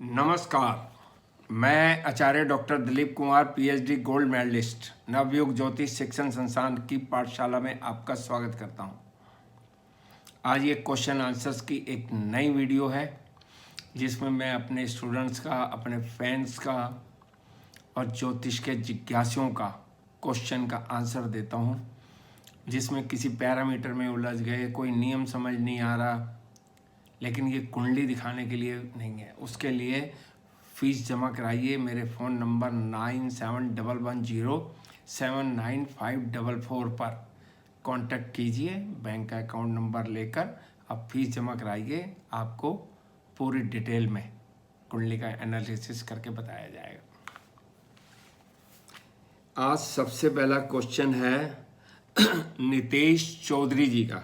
नमस्कार। मैं आचार्य doctor Dilip Kumar PhD gold medalist Navyug Jyotish Shikshan संस्थान की पाठशाला में आपका स्वागत करता हूं। आज ये क्वेश्चन आंसर्स की एक नई वीडियो है जिसमें मैं अपने स्टूडेंट्स का, अपने फैंस का और ज्योतिष के जिज्ञासुओं का क्वेश्चन का आंसर देता हूं, जिसमें किसी पैरामीटर में उलझ गए, कोई नियम समझ नहीं आ रहा, लेकिन ये कुंडली दिखाने के लिए नहीं है। उसके लिए फ़ीस जमा कराइए। मेरे फ़ोन नंबर 9711079544 पर कांटेक्ट कीजिए। बैंक का अकाउंट नंबर लेकर आप फीस जमा कराइए। आपको पूरी डिटेल में कुंडली का एनालिसिस करके बताया जाएगा। आज सबसे पहला क्वेश्चन है नितेश चौधरी जी का।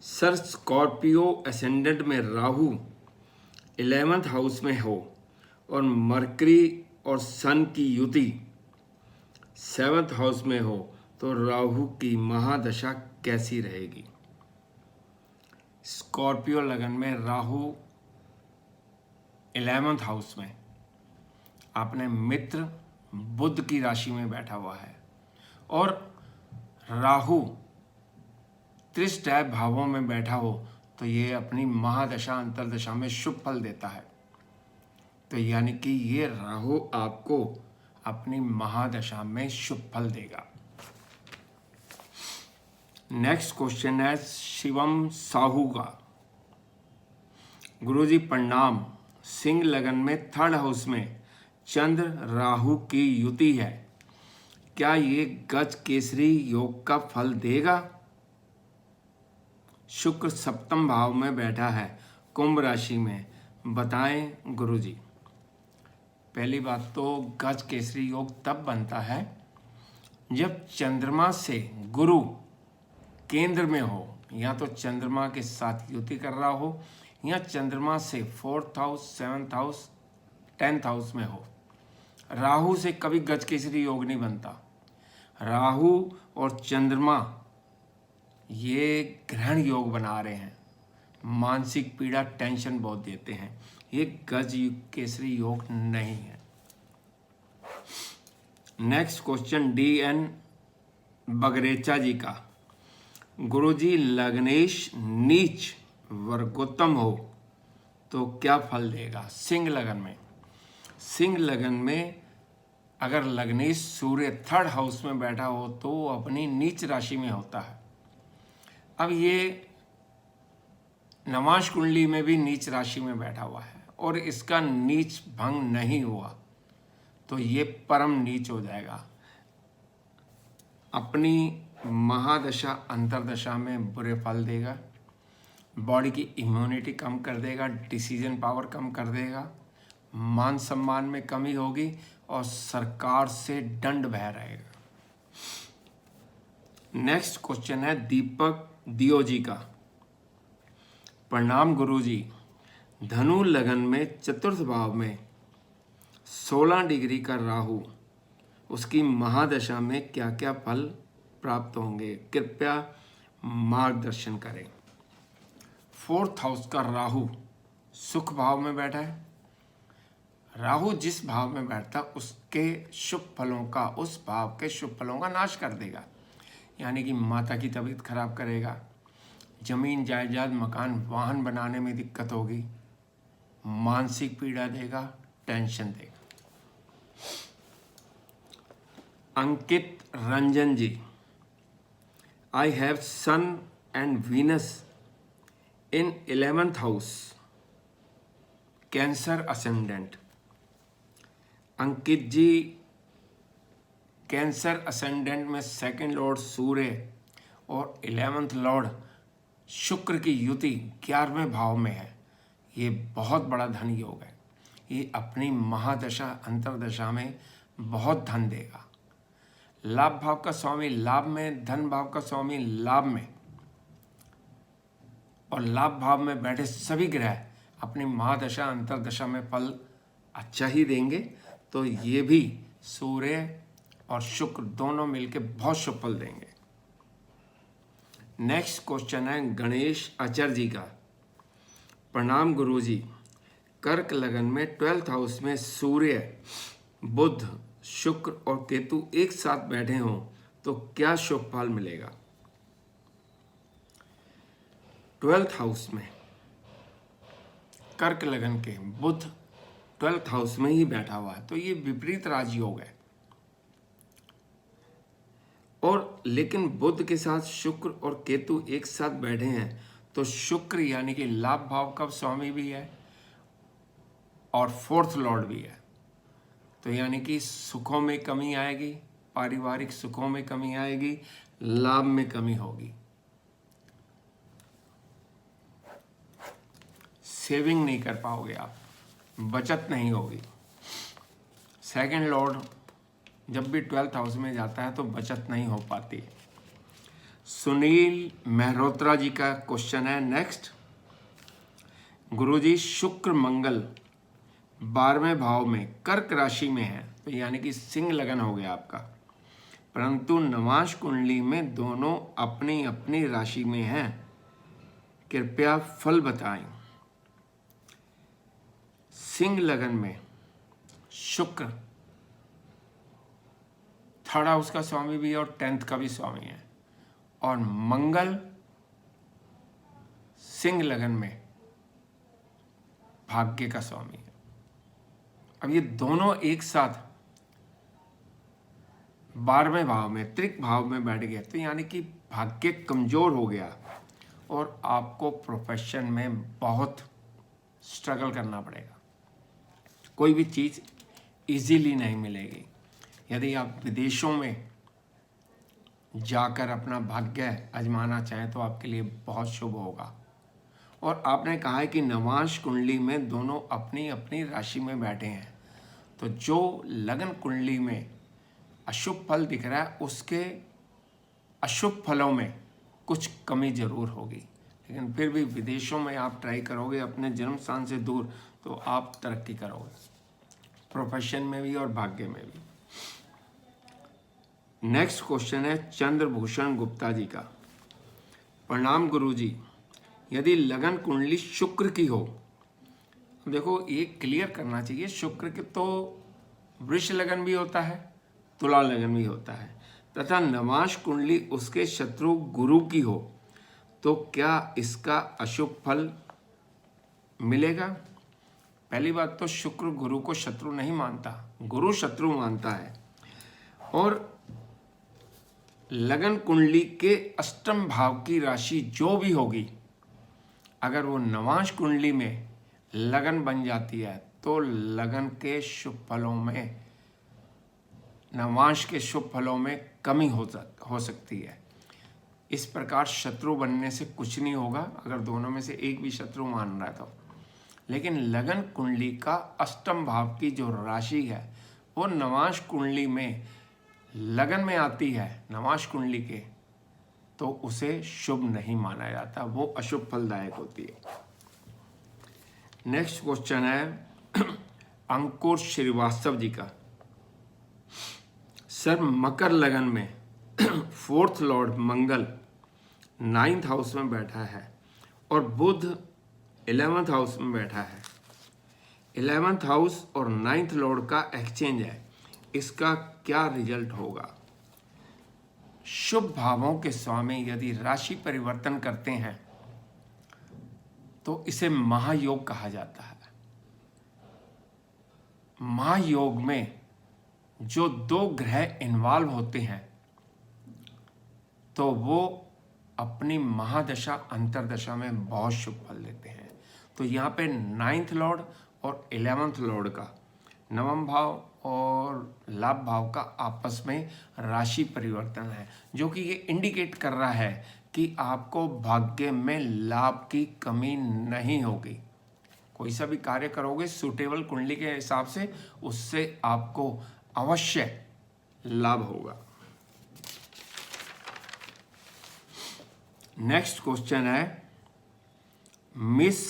सर, स्कॉर्पियो एसेंडेंट में राहु 11th हाउस में हो और मरकरी और सन की युति 7th हाउस में हो तो राहु की महादशा कैसी रहेगी? स्कॉर्पियो लगन में राहु 11th हाउस में आपने मित्र बुध की राशि में बैठा हुआ है और राहु त्रिष्टय भावों में बैठा हो तो ये अपनी महादशा अंतरदशा में शुभ फल देता है। तो यानी कि ये राहु आपको अपनी महादशा में शुभ फल देगा। नेक्स्ट क्वेश्चन है शिवम साहू का। गुरुजी प्रणाम। सिंह लगन में 3rd हाउस में चंद्र राहु की युति है, क्या ये गज केसरी योग का फल देगा? शुक्र 7th भाव में बैठा है कुंभ राशि में, बताएं गुरुजी। पहली बात तो गज केसरी योग तब बनता है जब चंद्रमा से गुरु केंद्र में हो, या तो चंद्रमा के साथ युति कर रहा हो या चंद्रमा से 4th house, 7th house, 10th house में हो। राहु से कभी गज केसरी योग नहीं बनता। राहु और चंद्रमा ये ग्रहण योग बना रहे हैं, मानसिक पीड़ा, टेंशन बहुत देते हैं। ये गज केसरी योग नहीं है। नेक्स्ट क्वेश्चन DN बगरेचा जी का। गुरुजी लग्नेश नीच वर्गोत्तम हो तो क्या फल देगा? सिंह लगन में। सिंह लगन में अगर लग्नेश सूर्य 3rd हाउस में बैठा हो तो वो अपनी नीच राशि में होता है। अब ये नवांश कुंडली में भी नीच राशि में बैठा हुआ है और इसका नीच भंग नहीं हुआ तो ये परम नीच हो जाएगा। अपनी महादशा अंतरदशा में बुरे फल देगा, बॉडी की इम्यूनिटी कम कर देगा, डिसीजन पावर कम कर देगा, मान सम्मान में कमी होगी और सरकार से दंड भय रहेगा। नेक्स्ट क्वेश्चन है दीपक दियो जी का। प्रणाम गुरुजी। धनु लगन में 4th भाव में 16 डिग्री का राहु, उसकी महादशा में क्या क्या फल प्राप्त होंगे? कृपया मार्गदर्शन करें। 4th हाउस का राहु सुख भाव में बैठा है। राहु जिस भाव में बैठता उसके शुभ फलों का, उस भाव के शुभ फलों का नाश कर देगा। यानी कि माता की तबीयत खराब करेगा, जमीन जायदाद मकान वाहन बनाने में दिक्कत होगी, मानसिक पीड़ा देगा, टेंशन देगा। Ankit Ranjan ji. I have sun and Venus in 11th house, cancer ascendant. Ankit ji, cancer ascendant में 2nd लॉर्ड सूर्य और 11th लॉर्ड शुक्र की युति 11वें भाव में है। ये बहुत बड़ा धन योग है। ये अपनी महादशा अंतरदशा में बहुत धन देगा। लाभ भाव का स्वामी लाभ में, धन भाव का स्वामी लाभ में, और लाभ भाव में बैठे सभी ग्रह अपनी महादशा अंतरदशा में फल अच्छा ही देंगे। तो ये भी सूर्य और शुक्र दोनों मिलकर बहुत शुभ फल देंगे। नेक्स्ट क्वेश्चन है गणेश आचार्य जी का। प्रणाम गुरुजी। कर्क लगन में 12th हाउस में सूर्य, बुध, शुक्र और केतु एक साथ बैठे हों तो क्या शुभ फल मिलेगा? 12th हाउस में कर्क लगन के बुध 12th हाउस में ही बैठा हुआ है तो ये विपरीत राजयोग है। और लेकिन बुध के साथ शुक्र और केतु एक साथ बैठे हैं तो शुक्र यानी कि लाभ भाव का स्वामी भी है और 4th लॉर्ड भी है। तो यानी कि सुखों में कमी आएगी, पारिवारिक सुखों में कमी आएगी, लाभ में कमी होगी, सेविंग नहीं कर पाओगे आप, बचत नहीं होगी। 2nd लॉर्ड जब भी 12th हाउस में जाता है तो बचत नहीं हो पाती। सुनील मेहरोत्रा जी का क्वेश्चन है नेक्स्ट। गुरुजी शुक्र मंगल 12वें भाव में कर्क राशि में है तो यानी कि सिंह लगन हो गया आपका, परंतु नवांश कुंडली में दोनों अपनी अपनी राशि में हैं, कृपया फल बताएं। सिंह लगन में शुक्र 3rd हाउस का स्वामी भी है और 10th का भी स्वामी है, और मंगल सिंह लगन में भाग्य का स्वामी है। अब ये दोनों एक साथ 12वें भाव में त्रिक भाव में बैठ गए तो यानी कि भाग्य कमजोर हो गया और आपको प्रोफेशन में बहुत स्ट्रगल करना पड़ेगा। कोई भी चीज़ इजीली नहीं मिलेगी। यदि आप विदेशों में जाकर अपना भाग्य आजमाना चाहें तो आपके लिए बहुत शुभ होगा। और आपने कहा है कि नवांश कुंडली में दोनों अपनी अपनी राशि में बैठे हैं, तो जो लगन कुंडली में अशुभ फल दिख रहा है उसके अशुभ फलों में कुछ कमी जरूर होगी, लेकिन फिर भी विदेशों में आप ट्राई करोगे अपने जन्म स्थान से दूर तो आप तरक्की करोगे, प्रोफेशन में भी और भाग्य में भी। नेक्स्ट क्वेश्चन है चंद्रभूषण गुप्ता जी का। प्रणाम गुरुजी, यदि लगन कुंडली शुक्र की हो, देखो ये क्लियर करना चाहिए, शुक्र के तो वृष लगन भी होता है, तुला लगन भी होता है, तथा नवांश कुंडली उसके शत्रु गुरु की हो तो क्या इसका अशुभ फल मिलेगा? पहली बात तो शुक्र गुरु को शत्रु नहीं मानता, गुरु शत्रु मानता है। और लगन कुंडली के अष्टम भाव की राशि जो भी होगी, अगर वो नवांश कुंडली में लगन बन जाती है तो लगन के शुभ फलों में, नवांश के शुभ फलों में कमी हो सकती है। इस प्रकार शत्रु बनने से कुछ नहीं होगा अगर दोनों में से एक भी शत्रु मान रहा है तो। लेकिन लगन कुंडली का अष्टम भाव की जो राशि है वो नवांश कुंडली में लगन में आती है, नवांश कुंडली के, तो उसे शुभ नहीं माना जाता, वो अशुभ फलदायक होती है। नेक्स्ट क्वेश्चन है अंकुर श्रीवास्तव जी का। सर मकर लगन में 4th लॉर्ड मंगल 9th हाउस में बैठा है और बुध 11th हाउस में बैठा है। 11th हाउस और 9th लॉर्ड का एक्सचेंज है, इसका क्या रिजल्ट होगा? शुभ भावों के स्वामी यदि राशि परिवर्तन करते हैं तो इसे महायोग कहा जाता है। महायोग में जो 2 ग्रह इन्वॉल्व होते हैं तो वो अपनी महादशा अंतरदशा में बहुत शुभ फल देते हैं। तो यहाँ पे 9th लॉर्ड और 11th लॉर्ड का, नवम भाव और लाभ भाव का आपस में राशि परिवर्तन है, जो कि ये इंडिकेट कर रहा है कि आपको भाग्य में लाभ की कमी नहीं होगी। कोई सा भी कार्य करोगे सूटेबल कुंडली के हिसाब से, उससे आपको अवश्य लाभ होगा। नेक्स्ट क्वेश्चन है मिस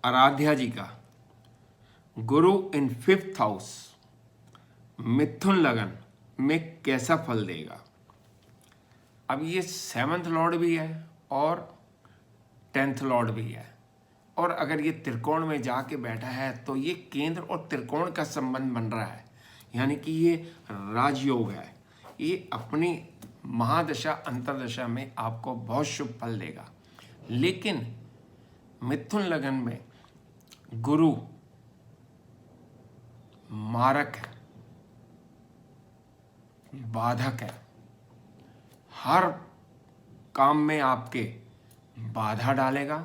आराध्या जी का। गुरु इन 5th हाउस मिथुन लगन में कैसा फल देगा? अब ये 7th लॉर्ड भी है और 10th लॉर्ड भी है, और अगर ये त्रिकोण में जाके बैठा है तो ये केंद्र और त्रिकोण का संबंध बन रहा है, यानी कि ये राजयोग है। ये अपनी महादशा अंतरदशा में आपको बहुत शुभ फल देगा। लेकिन मिथुन लगन में गुरु मारक है, बाधक है, हर काम में आपके बाधा डालेगा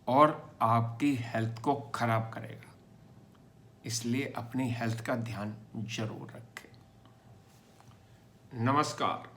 और आपकी हेल्थ को खराब करेगा। इसलिए अपनी हेल्थ का ध्यान जरूर रखें। नमस्कार।